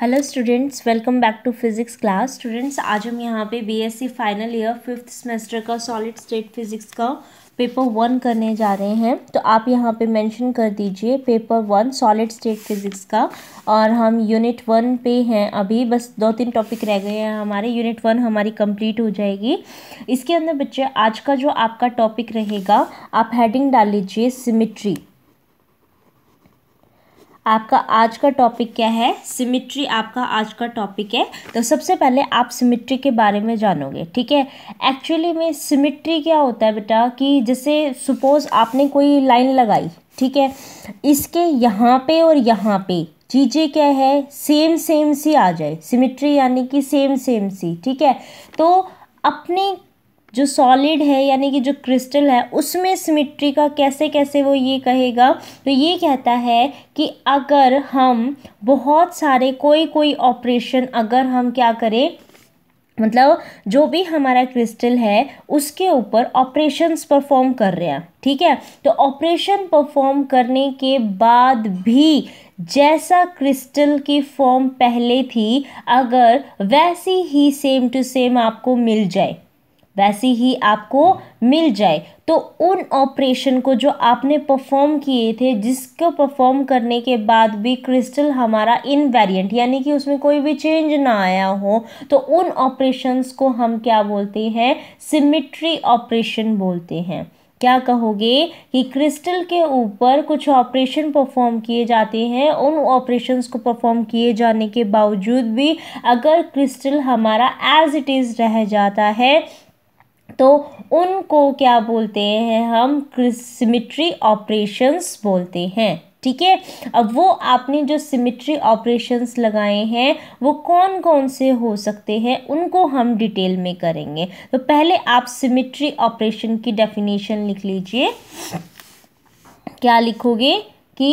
Hello students, welcome back to physics class. Students, आज हम यहाँ पे BSc final year 5th semester का सॉलिड स्टेट फिज़िक्स का पेपर 1 करने जा रहे हैं। तो आप यहाँ पे मेंशन कर दीजिए पेपर 1 सॉलिड स्टेट फिज़िक्स का। और हम यूनिट 1 पे हैं, अभी बस 2-3 टॉपिक रह गए हैं हमारे। यूनिट 1 हमारी कंप्लीट हो जाएगी। इसके अंदर बच्चे आज का जो आपका टॉपिक रहेगा, आप हेडिंग डाल लीजिए सिमिट्री। आपका आज का टॉपिक क्या है? सिमिट्री आपका आज का टॉपिक है। तो सबसे पहले आप सिमिट्री के बारे में जानोगे, ठीक है। एक्चुअली में सिमिट्री क्या होता है बेटा, कि जैसे सपोज आपने कोई लाइन लगाई, ठीक है, इसके यहाँ पे और यहाँ पे चीज़ें क्या है, सेम सेम सी आ जाए। सिमिट्री यानी कि सेम सेम सी, ठीक है। तो अपने जो सॉलिड है यानी कि जो क्रिस्टल है उसमें सिमिट्री का कैसे कैसे वो ये कहेगा, तो ये कहता है कि अगर हम बहुत सारे कोई ऑपरेशन अगर हम क्या करें, मतलब जो भी हमारा क्रिस्टल है उसके ऊपर ऑपरेशंस परफॉर्म कर रहे हैं, ठीक है। तो ऑपरेशन परफॉर्म करने के बाद भी जैसा क्रिस्टल की फॉर्म पहले थी, अगर वैसी ही सेम टू सेम आपको मिल जाए, वैसी ही आपको मिल जाए, तो उन ऑपरेशन को जो आपने परफॉर्म किए थे, जिसको परफॉर्म करने के बाद भी क्रिस्टल हमारा इनवेरिएंट यानी कि उसमें कोई भी चेंज ना आया हो, तो उन ऑपरेशंस को हम क्या बोलते हैं? सिमिट्री ऑपरेशन बोलते हैं। क्या कहोगे कि क्रिस्टल के ऊपर कुछ ऑपरेशन परफॉर्म किए जाते हैं, उन ऑपरेशंस को परफॉर्म किए जाने के बावजूद भी अगर क्रिस्टल हमारा एज इट इज़ रह जाता है, तो उनको क्या बोलते हैं? हम सिमिट्री ऑपरेशंस बोलते हैं, ठीक है। अब वो आपने जो सिमिट्री ऑपरेशंस लगाए हैं वो कौन कौन से हो सकते हैं, उनको हम डिटेल में करेंगे। तो पहले आप सिमिट्री ऑपरेशन की डेफिनेशन लिख लीजिए। क्या लिखोगे कि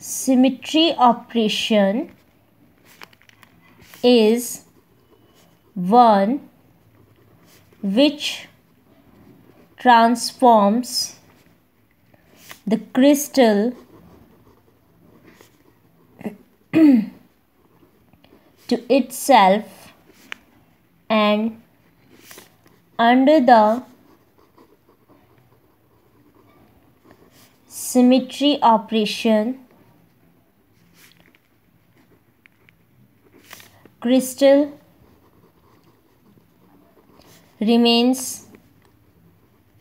symmetry operation is one which transforms the crystal to itself, and under the symmetry operation crystal remains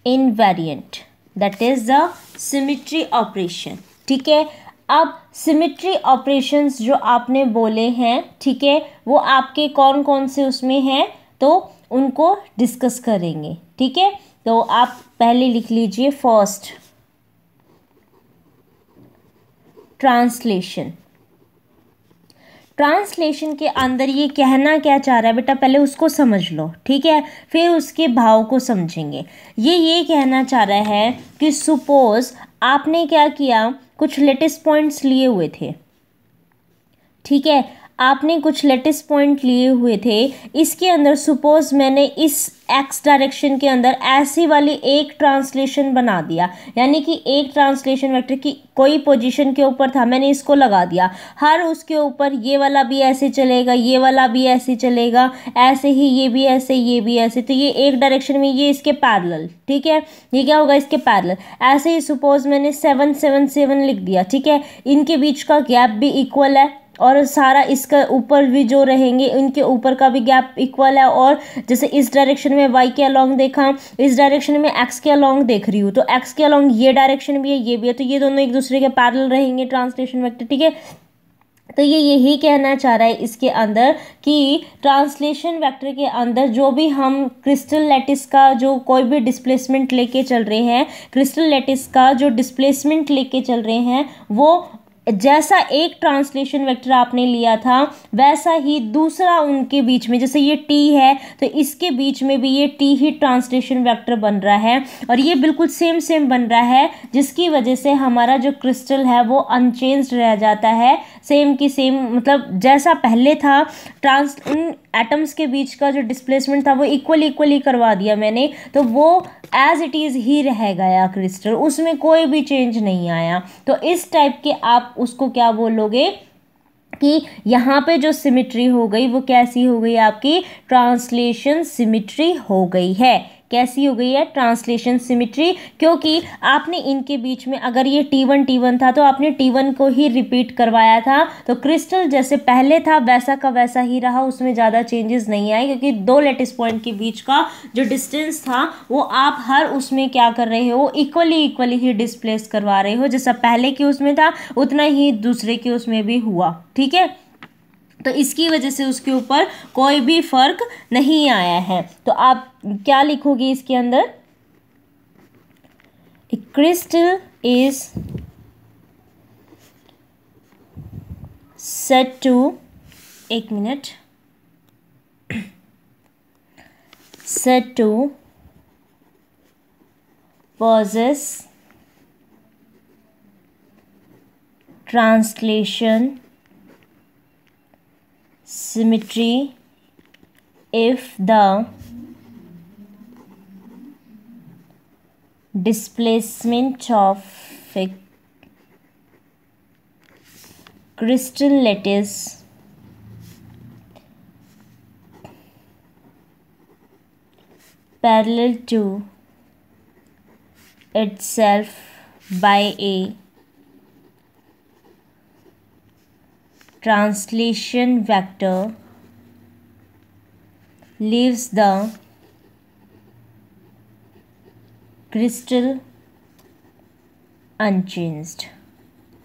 invariant, that is the symmetry operation, ठीक है। अब सिमिट्री ऑपरेशंस जो आपने बोले हैं, ठीक है, वो आपके कौन कौन से उसमें हैं, तो उनको डिस्कस करेंगे, ठीक है। तो आप पहले लिख लीजिए फर्स्ट, ट्रांसलेशन। ट्रांसलेशन के अंदर ये कहना क्या चाह रहा है बेटा, पहले उसको समझ लो, ठीक है, फिर उसके भाव को समझेंगे। ये कहना चाह रहा है कि सपोज आपने क्या किया, कुछ लेटिस पॉइंट्स लिए हुए थे, ठीक है, आपने कुछ लेटिस पॉइंट लिए हुए थे। इसके अंदर सपोज मैंने इस एक्स डायरेक्शन के अंदर ऐसी वाली एक ट्रांसलेशन बना दिया, यानी कि एक ट्रांसलेशन वेक्टर की कोई पोजीशन के ऊपर था, मैंने इसको लगा दिया। हर उसके ऊपर ये वाला भी ऐसे चलेगा, ये वाला भी ऐसे चलेगा, ऐसे ही ये भी ऐसे, ये भी ऐसे, तो ये एक डायरेक्शन में, ये इसके पैरेलल, ठीक है, ये क्या होगा? इसके पैरेलल। ऐसे ही सपोज मैंने 7 7 7 लिख दिया, ठीक है, इनके बीच का गैप भी इक्वल है, और सारा इसका ऊपर भी जो रहेंगे इनके ऊपर का भी गैप इक्वल है। और जैसे इस डायरेक्शन में y के अलोंग देखा, इस डायरेक्शन में x के अलोंग देख रही हूँ, तो x के अलोंग ये डायरेक्शन भी है, ये भी है, तो ये दोनों एक दूसरे के पैरेलल रहेंगे ट्रांसलेशन वेक्टर, ठीक है। तो ये यही कहना चाह रहा है इसके अंदर कि ट्रांसलेशन वेक्टर के अंदर जो भी हम क्रिस्टल लैटिस का जो कोई भी डिस्प्लेसमेंट लेके चल रहे हैं, क्रिस्टल लैटिस का जो डिस्प्लेसमेंट लेके चल रहे हैं, वो जैसा एक ट्रांसलेशन वेक्टर आपने लिया था वैसा ही दूसरा उनके बीच में, जैसे ये t है तो इसके बीच में भी ये t ही ट्रांसलेशन वेक्टर बन रहा है, और ये बिल्कुल सेम बन रहा है, जिसकी वजह से हमारा जो क्रिस्टल है वो अनचेंज्ड रह जाता है। सेम की सेम, मतलब जैसा पहले था उन एटम्स के बीच का जो डिस्प्लेसमेंट था वो इक्वली करवा दिया मैंने, तो वो एज इट इज़ ही रह गया क्रिस्टल, उसमें कोई भी चेंज नहीं आया। तो इस टाइप के आप उसको क्या बोलोगे कि यहाँ पे जो सिमिट्री हो गई वो कैसी हो गई, आपकी ट्रांसलेशन सिमिट्री हो गई है। कैसी हो गई है, ट्रांसलेशन सिमिट्री, क्योंकि आपने इनके बीच में अगर ये T1 था तो आपने T1 को ही रिपीट करवाया था, तो क्रिस्टल जैसे पहले था वैसा का वैसा ही रहा, उसमें ज़्यादा चेंजेस नहीं आए, क्योंकि दो लेटिस पॉइंट के बीच का जो डिस्टेंस था वो आप हर उसमें क्या कर रहे हो, इक्वली ही डिस्प्लेस करवा रहे हो, जैसा पहले के उसमें था उतना ही दूसरे के उसमें भी हुआ। ठीक है, तो इसकी वजह से उसके ऊपर कोई भी फर्क नहीं आया है। तो आप क्या लिखोगे इसके अंदर, क्रिस्टल इज सेड टू, एक मिनट, said to possess translation symmetry if the displacement of a crystal lattice parallel to itself by a translation vector leaves the crystal unchanged।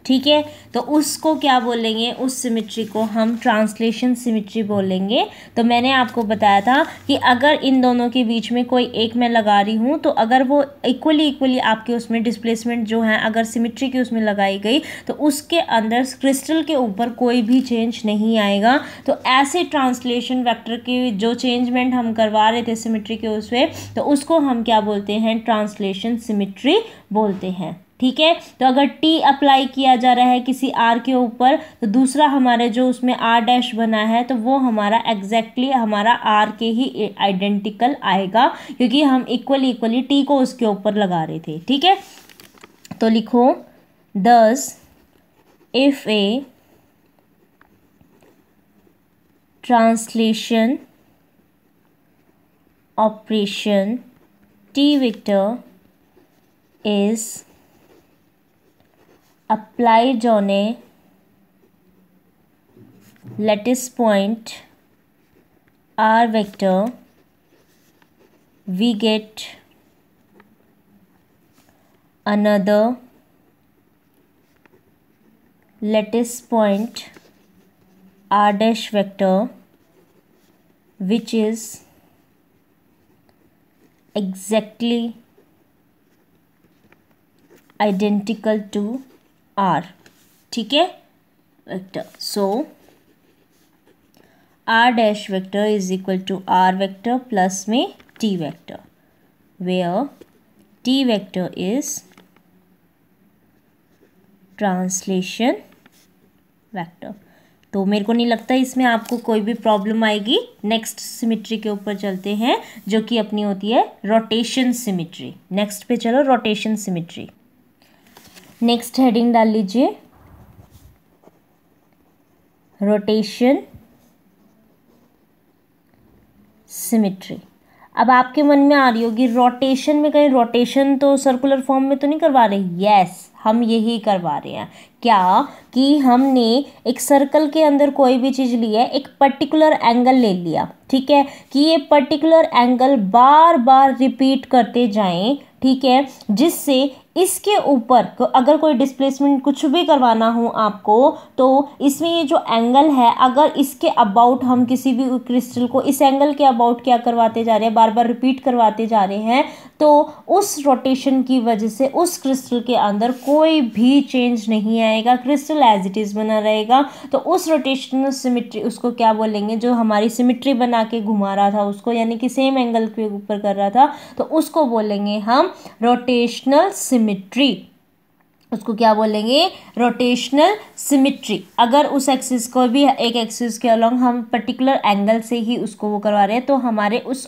ठीक है, तो उसको क्या बोलेंगे, उस सिमिट्री को हम ट्रांसलेशन सिमिट्री बोलेंगे। तो मैंने आपको बताया था कि अगर इन दोनों के बीच में कोई एक मैं लगा रही हूँ, तो अगर वो इक्वली आपके उसमें डिस्प्लेसमेंट जो है अगर सिमिट्री की उसमें लगाई गई तो उसके अंदर क्रिस्टल के ऊपर कोई भी चेंज नहीं आएगा। तो ऐसे ट्रांसलेशन वेक्टर की जो चेंजमेंट हम करवा रहे थे सिमिट्री के उसमें, तो उसको हम क्या बोलते हैं, ट्रांसलेशन सिमिट्री बोलते हैं। ठीक है, तो अगर T अप्लाई किया जा रहा है किसी R के ऊपर, तो दूसरा हमारे जो उसमें R डैश बना है तो वो हमारा एग्जैक्टली हमारा R के ही आइडेंटिकल आएगा, क्योंकि हम इक्वली T को उसके ऊपर लगा रहे थे। ठीक है, तो लिखो thus if a translation operation T vector is applied on a lattice point R vector, we get another lattice point R dash vector which is exactly identical to R। ठीक है, vector, so R dash vector is equal to R vector plus में T vector, where T vector is translation vector. तो मेरे को नहीं लगता इसमें आपको कोई भी प्रॉब्लम आएगी। नेक्स्ट सिमिट्री के ऊपर चलते हैं जो कि अपनी होती है रोटेशन सिमिट्री। नेक्स्ट पे चलो, रोटेशन सिमिट्री। नेक्स्ट हेडिंग डाल लीजिए, रोटेशन सिमिट्री। अब आपके मन में आ रही होगी रोटेशन में, कहीं रोटेशन तो सर्कुलर फॉर्म में तो नहीं करवा रहे? यस, हम यही करवा रहे हैं। क्या कि हमने एक सर्कल के अंदर कोई भी चीज़ ली है, एक पर्टिकुलर एंगल ले लिया, ठीक है, कि ये पर्टिकुलर एंगल बार बार रिपीट करते जाएं, ठीक है, जिससे इसके ऊपर अगर कोई डिस्प्लेसमेंट कुछ भी करवाना हो आपको, तो इसमें ये जो एंगल है, अगर इसके अबाउट हम किसी भी क्रिस्टल को इस एंगल के अबाउट क्या करवाते जा रहे हैं, बार बार रिपीट करवाते जा रहे हैं, तो उस रोटेशन की वजह से उस क्रिस्टल के अंदर कोई भी चेंज नहीं आएगा, क्रिस्टल एज इट इज़ बना रहेगा। तो उस रोटेशनल सिमिट्री, उसको क्या बोलेंगे, जो हमारी सिमिट्री बना के घुमा रहा था उसको, यानी कि सेम एंगल के ऊपर कर रहा था, तो उसको बोलेंगे हम रोटेशनल सिमिट्री। उसको क्या बोलेंगे, रोटेशनल सिमिट्री। अगर उस एक्सिस को भी एक एक्सिस के अलोंग हम पर्टिकुलर एंगल से ही उसको वो करवा रहे हैं तो हमारे उस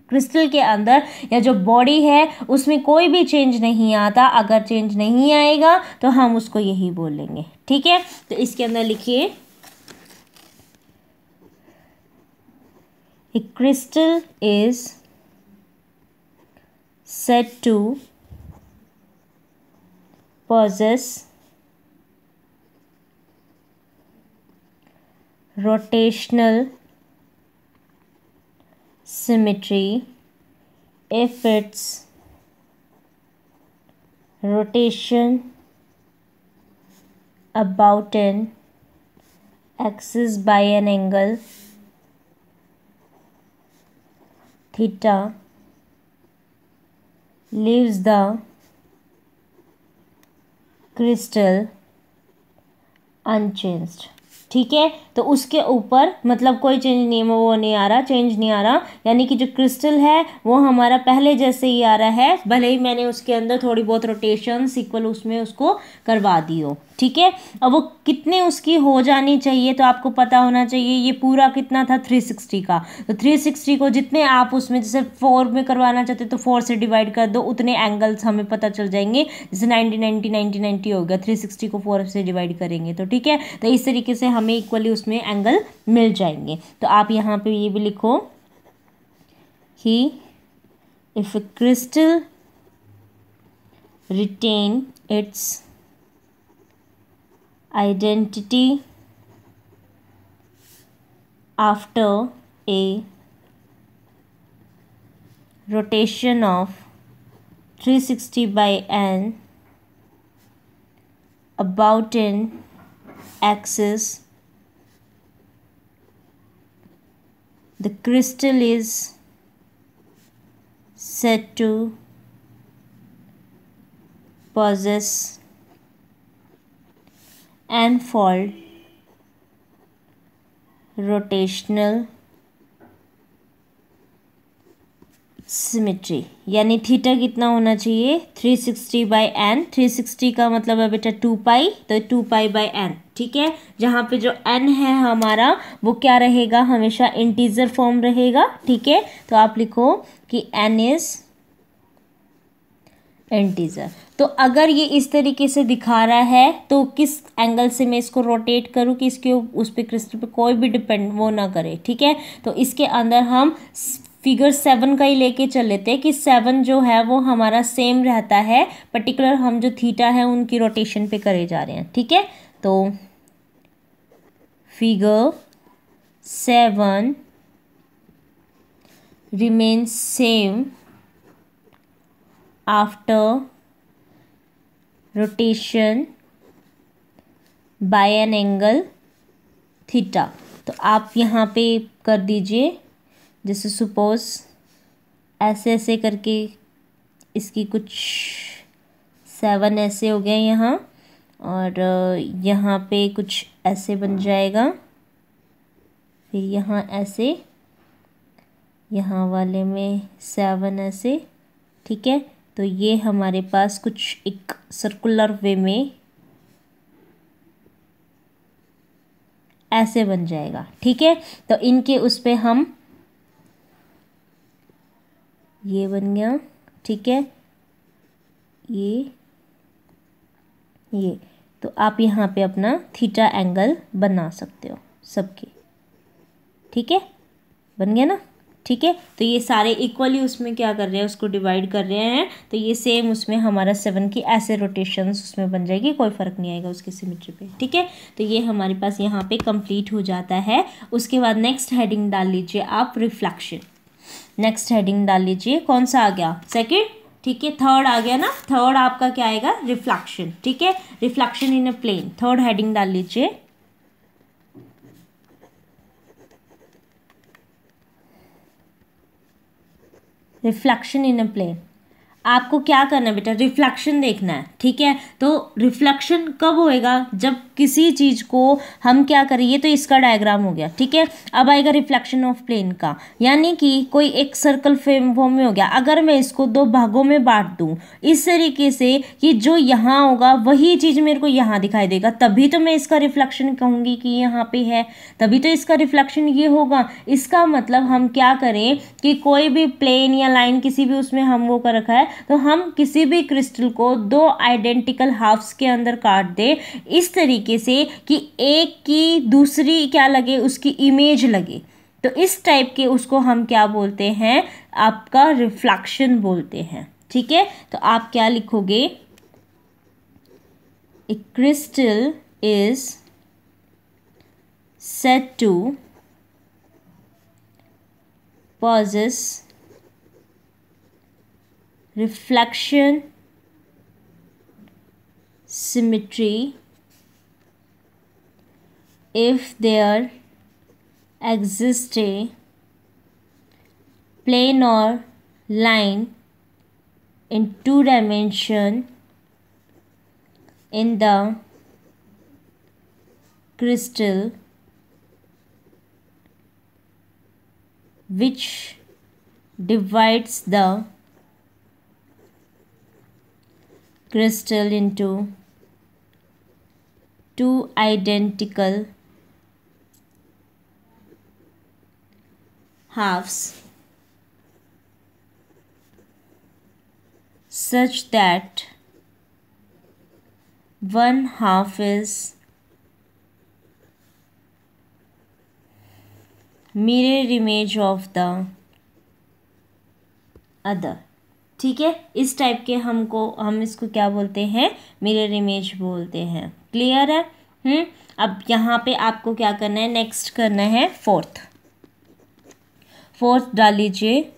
क्रिस्टल के अंदर या जो बॉडी है उसमें कोई भी चेंज नहीं आता। अगर चेंज नहीं आएगा तो हम उसको यही बोलेंगे, ठीक है। तो इसके अंदर लिखिए, a crystal is said to possess rotational symmetry if its rotation about an axis by an angle theta leaves the crystal unchanged। ठीक है, तो उसके ऊपर मतलब कोई चेंज नहीं, वो नहीं आ रहा, चेंज नहीं आ रहा, यानी कि जो क्रिस्टल है वो हमारा पहले जैसे ही आ रहा है, भले ही मैंने उसके अंदर थोड़ी बहुत रोटेशन इक्वल उसमें उसको करवा दी हो, ठीक है। अब वो कितने उसकी हो जानी चाहिए तो आपको पता होना चाहिए, ये पूरा कितना था 360 का, तो 360 को जितने आप उसमें जैसे 4 में करवाना चाहते तो 4 से डिवाइड कर दो, उतने एंगल्स हमें पता चल जाएंगे। जैसे 90 90 90 90 हो गया, 360 को 4 से डिवाइड करेंगे तो, ठीक है। तो इस तरीके से हमें इक्वली उसमें एंगल मिल जाएंगे। तो आप यहाँ पे ये भी लिखो कि if A crystal retain its identity after a rotation of 360 by n about an axis, the crystal is said to possess n-fold rotational symmetry. यानी थीटा कितना होना चाहिए 360 बाई एन। 360 का मतलब है बेटा 2 पाई, तो 2 पाई बाई एन, ठीक है। जहाँ पे जो एन है हमारा वो क्या रहेगा, हमेशा इंटीजर फॉर्म रहेगा, ठीक है। तो आप लिखो कि एन इज इंटीजर। तो अगर ये इस तरीके से दिखा रहा है तो किस एंगल से मैं इसको रोटेट करूँ कि इसके उस पे क्रिस्टल पे कोई भी डिपेंड वो ना करे, ठीक है। तो इसके अंदर हम फिगर 7 का ही लेके चल लेते हैं कि 7 जो है वो हमारा सेम रहता है, पर्टिकुलर हम जो थीटा है उनकी रोटेशन पे करे जा रहे हैं, ठीक है। तो figure 7 remains same after rotation bye an angle theta. तो आप यहाँ पे कर दीजिए, जैसे सपोज ऐसे ऐसे करके इसकी कुछ 7 ऐसे हो गए यहाँ, और यहाँ पे कुछ ऐसे बन जाएगा, फिर यहाँ ऐसे, यहाँ वाले में 7 ऐसे, ठीक है। तो ये हमारे पास कुछ एक सर्कुलर वे में ऐसे बन जाएगा, ठीक है। तो इनके उस पे हम, ये बन गया, ठीक है, ये तो आप यहाँ पे अपना थीटा एंगल बना सकते हो सबके, ठीक है, बन गया ना, ठीक है। तो ये सारे इक्वली उसमें क्या कर रहे हैं, उसको डिवाइड कर रहे हैं, तो ये सेम उसमें हमारा 7 की ऐसे रोटेशंस उसमें बन जाएगी, कोई फ़र्क नहीं आएगा उसकी सिमेट्री पे, ठीक है। तो ये हमारे पास यहाँ पे कंप्लीट हो जाता है। उसके बाद नेक्स्ट हेडिंग डाल लीजिए आप, रिफ्लेक्शन। नेक्स्ट हेडिंग डाल लीजिए, कौन सा आ गया, सेकेंड, ठीक है। थर्ड आ गया ना, थर्ड आपका क्या आएगा, रिफ्लेक्शन, ठीक है। Reflection in a plane, third heading डाल लीजिए। Reflection in a plane. आपको क्या करना है बेटा, रिफ्लेक्शन देखना है, ठीक है। तो रिफ्लेक्शन कब होएगा, जब किसी चीज को हम क्या करें, ये तो इसका डायग्राम हो गया, ठीक है। अब आएगा रिफ्लेक्शन ऑफ प्लेन का, यानी कि कोई एक सर्कल फॉर्म में हो गया, अगर मैं इसको दो भागों में बांट दूं इस तरीके से कि जो यहाँ होगा वही चीज मेरे को यहाँ दिखाई देगा, तभी तो मैं इसका रिफ्लेक्शन कहूंगी कि यहाँ पे है, तभी तो इसका रिफ्लेक्शन ये होगा। इसका मतलब हम क्या करें कि कोई भी प्लेन या लाइन किसी भी उसमें हम वो कर रखा है, तो हम किसी भी क्रिस्टल को दो आइडेंटिकल हाफ्स के अंदर काट दे इस तरीके से कि एक की दूसरी क्या लगे, उसकी इमेज लगे, तो इस टाइप के उसको हम क्या बोलते हैं, आपका रिफ्लेक्शन बोलते हैं, ठीक है। तो आप क्या लिखोगे, a crystal is said to possess reflection symmetry if there exists a plane or line in two dimension in the crystal which divides the crystal into two identical halves such that one half is mirror image of the other, ठीक है। इस type के हम इसको क्या बोलते हैं, mirror image बोलते हैं। क्लियर है। अब यहाँ पे आपको क्या करना है, नेक्स्ट करना है फोर्थ डाल लीजिए,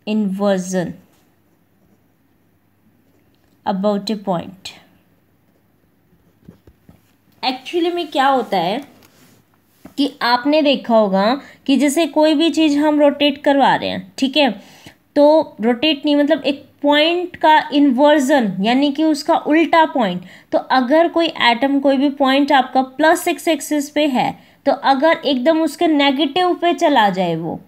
inversion about A point. Actually में क्या होता है कि आपने देखा होगा कि जैसे कोई भी चीज़ हम रोटेट करवा रहे हैं, ठीक है, तो रोटेट नहीं मतलब एक पॉइंट का इन्वर्जन यानी कि उसका उल्टा पॉइंट। तो अगर कोई एटम कोई भी पॉइंट आपका प्लस एक्स एक्सिस पे है, तो अगर एकदम उसके नेगेटिव पे चला जाए, वो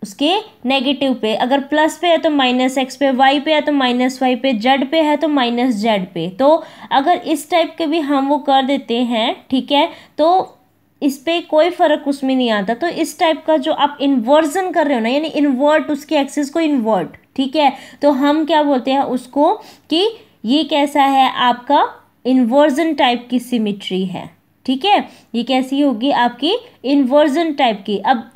उसके नेगेटिव पे, अगर प्लस पे है तो माइनस एक्स पे, वाई पे है तो माइनस वाई पे, जेड पे है तो माइनस जेड पे, तो अगर इस टाइप के भी हम वो कर देते हैं, ठीक है, तो इस पे कोई फर्क उसमें नहीं आता। तो इस टाइप का जो आप इन्वर्जन कर रहे हो ना, यानी इन्वर्ट उसके एक्सिस को इन्वर्ट, ठीक है, तो हम क्या बोलते हैं उसको कि ये कैसा है, आपका इन्वर्जन टाइप की सिमिट्री है, ठीक है। ये कैसी होगी, आपकी इन्वर्जन टाइप की। अब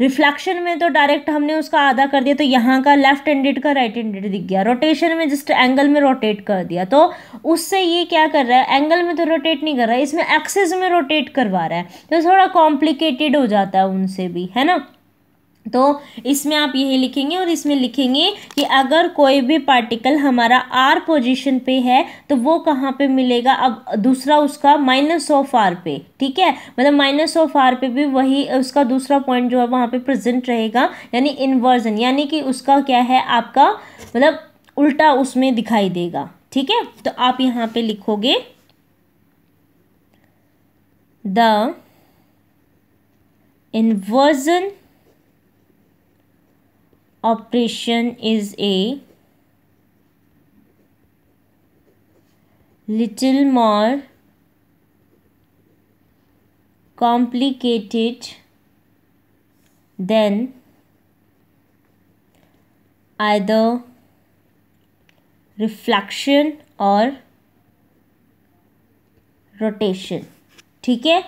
रिफ्लेक्शन में तो डायरेक्ट हमने उसका आधा कर दिया, तो यहाँ का लेफ्ट हैंडेड का राइट हैंडेड दिख गया। रोटेशन में जस्ट एंगल में रोटेट कर दिया, तो उससे ये क्या कर रहा है, एंगल में तो रोटेट नहीं कर रहा है, इसमें एक्सिस में रोटेट करवा रहा है, तो थोड़ा कॉम्प्लिकेटेड हो जाता है उनसे भी, है ना। तो इसमें आप यही लिखेंगे और इसमें लिखेंगे कि अगर कोई भी पार्टिकल हमारा आर पोजीशन पे है तो वो कहाँ पे मिलेगा, अब दूसरा उसका माइनस ऑफ आर पे, ठीक है, मतलब माइनस ऑफ आर पे भी वही उसका दूसरा पॉइंट जो है वहाँ पे प्रेजेंट रहेगा, यानी इन्वर्जन, यानी कि उसका क्या है, आपका मतलब उल्टा उसमें दिखाई देगा, ठीक है। तो आप यहाँ पे लिखोगे the inversion operation is a little more complicated than either reflection or rotation, ठीक है।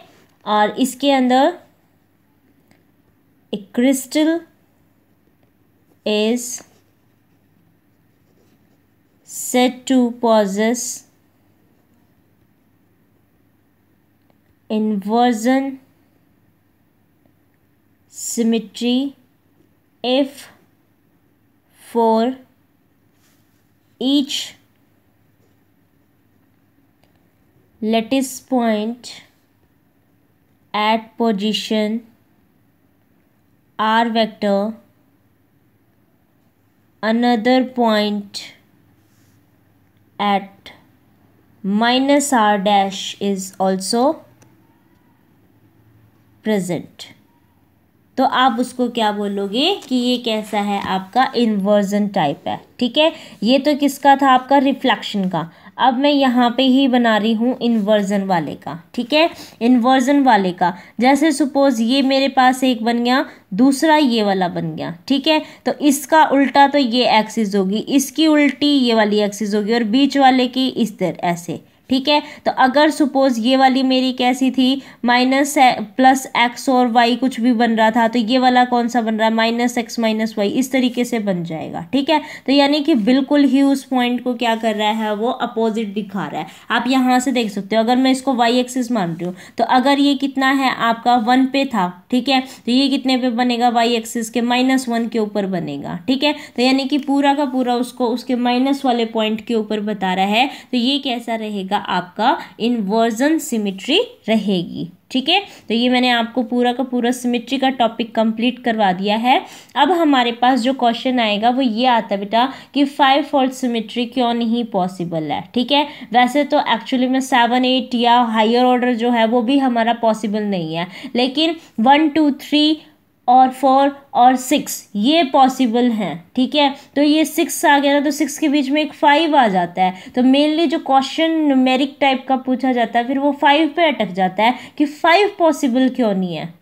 और इसके अंदर एक crystal is said to possess inversion symmetry if for each lattice point at position r vector another point at minus r dash is also present, तो आप उसको क्या बोलोगे कि ये कैसा है, आपका इन्वर्जन टाइप है। ठीक है, ये तो किसका था, आपका रिफ्लेक्शन का। अब मैं यहाँ पे ही बना रही हूँ इन्वर्जन वाले का। ठीक है, इन्वर्जन वाले का जैसे सपोज ये मेरे पास एक बन गया, दूसरा ये वाला बन गया। ठीक है, तो इसका उल्टा तो ये एक्सिस होगी, इसकी उल्टी ये वाली एक्सिस होगी, और बीच वाले की इस तरह ऐसे। ठीक है, तो अगर सपोज ये वाली मेरी कैसी थी, माइनस प्लस एक्स और वाई कुछ भी बन रहा था, तो ये वाला कौन सा बन रहा है, माइनस एक्स माइनस वाई, इस तरीके से बन जाएगा। ठीक है, तो यानी कि बिल्कुल ही उस पॉइंट को क्या कर रहा है, वो अपोजिट दिखा रहा है। आप यहाँ से देख सकते हो, अगर मैं इसको वाई एक्सिस मान रही हूँ, तो अगर ये कितना है आपका 1 पे था, ठीक है, तो ये कितने पे बनेगा, वाई एक्सिस के -1 के ऊपर बनेगा। ठीक है, तो यानी कि पूरा का पूरा उसको उसके माइनस वाले पॉइंट के ऊपर बता रहा है, तो ये कैसा रहेगा, आपका इन्वर्जन सिमेट्री रहेगी। ठीक है, तो ये मैंने आपको पूरा का पूरा सिमेट्री का टॉपिक कंप्लीट करवा दिया है। अब हमारे पास जो क्वेश्चन आएगा वो ये आता है बेटा कि 5 फोल्ड सिमेट्री क्यों नहीं पॉसिबल है। ठीक है, वैसे तो एक्चुअली में 7 8 या हायर ऑर्डर जो है वो भी हमारा पॉसिबल नहीं है, लेकिन 1 2 3 और 4 और 6 ये पॉसिबल हैं। ठीक है, तो ये 6 आ गया ना, तो 6 के बीच में एक 5 आ जाता है, तो मेनली जो क्वेश्चन न्यूमेरिक टाइप का पूछा जाता है फिर वो 5 पे अटक जाता है कि 5 पॉसिबल क्यों नहीं है।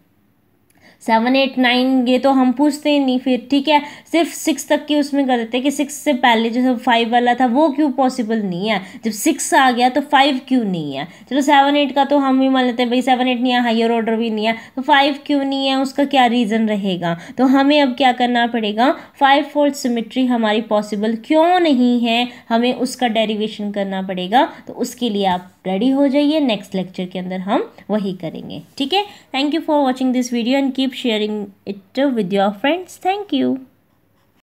7 8 9 ये तो हम पूछते ही नहीं फिर। ठीक है, सिर्फ 6 तक की उसमें कर देते हैं कि 6 से पहले जो 5 वाला था वो क्यों पॉसिबल नहीं है, जब 6 आ गया तो 5 क्यों नहीं है। चलो 7 8 का तो हम भी मान लेते हैं भाई 7 8 नहीं है, हायर ऑर्डर भी नहीं है, तो 5 क्यों नहीं है, उसका क्या रीज़न रहेगा। तो हमें अब क्या करना पड़ेगा, 5 फोल्ड सिमेट्री हमारी पॉसिबल क्यों नहीं है, हमें उसका डेरिवेशन करना पड़ेगा। तो उसके लिए आप रेडी हो जाइए, नेक्स्ट लेक्चर के अंदर हम वही करेंगे। ठीक है, thank you for watching this video and keep sharing it with your friends. Thank you.